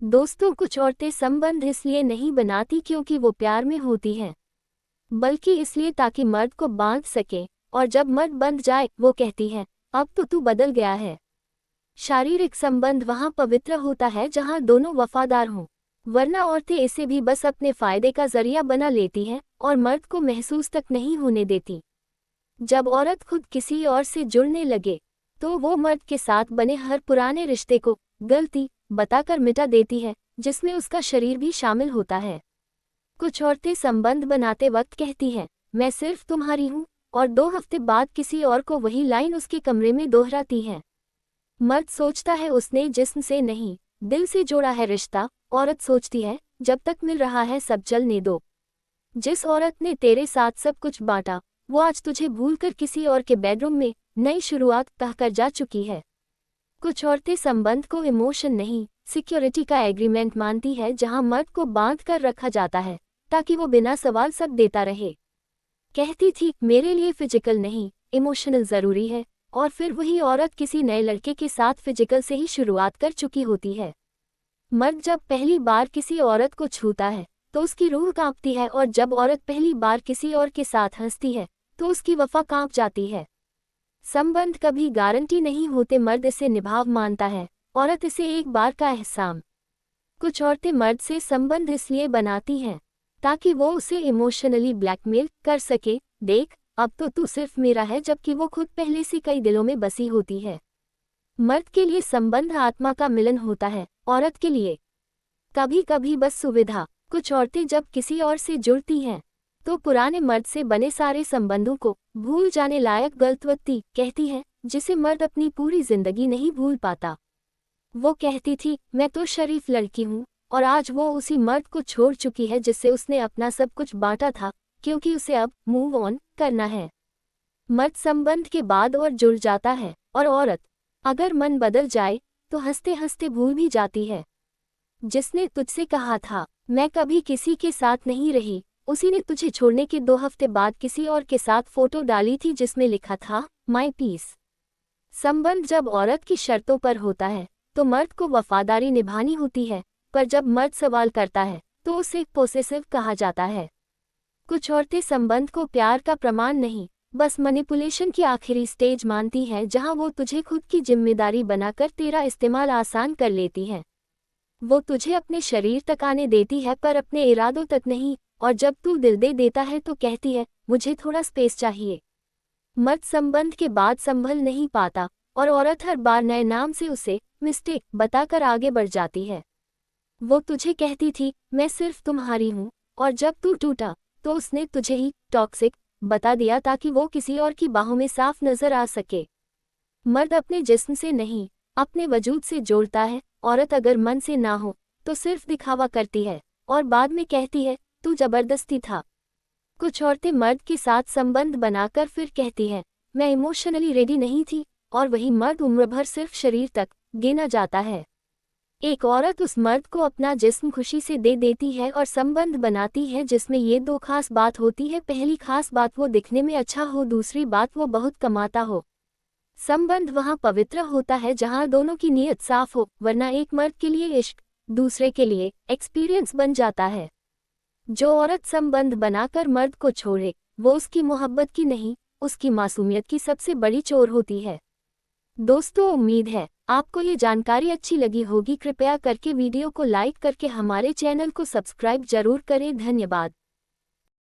दोस्तों, कुछ औरतें संबंध इसलिए नहीं बनाती क्योंकि वो प्यार में होती हैं, बल्कि इसलिए ताकि मर्द को बांध सके। और जब मर्द बंध जाए वो कहती है, अब तो तू बदल गया है। शारीरिक संबंध वहाँ पवित्र होता है जहाँ दोनों वफादार हों, वरना औरतें इसे भी बस अपने फायदे का जरिया बना लेती हैं और मर्द को महसूस तक नहीं होने देती। जब औरत खुद किसी और से जुड़ने लगे तो वो मर्द के साथ बने हर पुराने रिश्ते को गलती बताकर मिटा देती है, जिसमें उसका शरीर भी शामिल होता है। कुछ औरतें संबंध बनाते वक्त कहती हैं, मैं सिर्फ तुम्हारी हूँ, और 2 हफ्ते बाद किसी और को वही लाइन उसके कमरे में दोहराती हैं। मर्द सोचता है उसने जिस्म से नहीं, दिल से जोड़ा है रिश्ता। औरत सोचती है, जब तक मिल रहा है सब चलने दो। जिस औरत ने तेरे साथ सब कुछ बांटा, वो आज तुझे भूलकर किसी और के बेडरूम में नई शुरुआत कहकर जा चुकी है। कुछ औरतें संबंध को इमोशन नहीं, सिक्योरिटी का एग्रीमेंट मानती है, जहां मर्द को बांध कर रखा जाता है ताकि वो बिना सवाल सब देता रहे। कहती थी, मेरे लिए फिजिकल नहीं, इमोशनल जरूरी है, और फिर वही औरत किसी नए लड़के के साथ फिजिकल से ही शुरुआत कर चुकी होती है। मर्द जब पहली बार किसी औरत को छूता है तो उसकी रूह कांपती है, और जब औरत पहली बार किसी और के साथ हंसती है तो उसकी वफा कांप जाती है। संबंध कभी गारंटी नहीं होते, मर्द इसे निभाव मानता है, औरत इसे एक बार का एहसान। कुछ औरतें मर्द से संबंध इसलिए बनाती हैं ताकि वो उसे इमोशनली ब्लैकमेल कर सके, देख अब तो तू सिर्फ मेरा है, जबकि वो खुद पहले से कई दिलों में बसी होती है। मर्द के लिए संबंध आत्मा का मिलन होता है, औरत के लिए कभी कभी बस सुविधा। कुछ औरतें जब किसी और से जुड़ती हैं तो पुराने मर्द से बने सारे संबंधों को भूल जाने लायक गलतवती कहती है, जिसे मर्द अपनी पूरी जिंदगी नहीं भूल पाता। वो कहती थी, मैं तो शरीफ लड़की हूँ, और आज वो उसी मर्द को छोड़ चुकी है जिससे उसने अपना सब कुछ बांटा था, क्योंकि उसे अब मूव ऑन करना है। मर्द संबंध के बाद और जुड़ जाता है, और औरत अगर मन बदल जाए तो हंसते हंसते भूल भी जाती है। जिसने तुझसे कहा था मैं कभी किसी के साथ नहीं रही, उसी ने तुझे छोड़ने के 2 हफ्ते बाद किसी और के साथ फोटो डाली थी जिसमें लिखा था, माई पीस। संबंध जब औरत की शर्तों पर होता है तो मर्द को वफादारी निभानी होती है, पर जब मर्द सवाल करता है तो उसे पोसेसिव कहा जाता है। कुछ औरतें संबंध को प्यार का प्रमाण नहीं, बस मैनिपुलेशन की आखिरी स्टेज मानती हैं, जहां वो तुझे खुद की जिम्मेदारी बनाकर तेरा इस्तेमाल आसान कर लेती हैं। वो तुझे अपने शरीर तक आने देती है पर अपने इरादों तक नहीं, और जब तू दिल दे देता है तो कहती है, मुझे थोड़ा स्पेस चाहिए। मर्द संबंध के बाद संभल नहीं पाता, और औरत हर बार नए नाम से उसे मिस्टेक बताकर आगे बढ़ जाती है। वो तुझे कहती थी, मैं सिर्फ तुम्हारी हूँ, और जब तू टूटा तो उसने तुझे ही टॉक्सिक बता दिया ताकि वो किसी और की बाहों में साफ नजर आ सके। मर्द अपने जिस्म से नहीं, अपने वजूद से जोड़ता है। औरत अगर मन से ना हो तो सिर्फ दिखावा करती है और बाद में कहती है, तू जबरदस्ती था। कुछ औरतें मर्द के साथ संबंध बनाकर फिर कहती हैं, मैं इमोशनली रेडी नहीं थी, और वही मर्द उम्र भर सिर्फ शरीर तक गिना जाता है। एक औरत उस मर्द को अपना जिस्म खुशी से दे देती है और संबंध बनाती है जिसमें ये 2 खास बात होती है। पहली खास बात, वो दिखने में अच्छा हो, दूसरी बात, वो बहुत कमाता हो। संबंध वहाँ पवित्र होता है जहाँ दोनों की नीयत साफ हो, वरना एक मर्द के लिए इश्क, दूसरे के लिए एक्सपीरियंस बन जाता है। जो औरत संबंध बनाकर मर्द को छोड़े वो उसकी मोहब्बत की नहीं, उसकी मासूमियत की सबसे बड़ी चोर होती है। दोस्तों, उम्मीद है आपको ये जानकारी अच्छी लगी होगी। कृपया करके वीडियो को लाइक करके हमारे चैनल को सब्सक्राइब जरूर करें। धन्यवाद।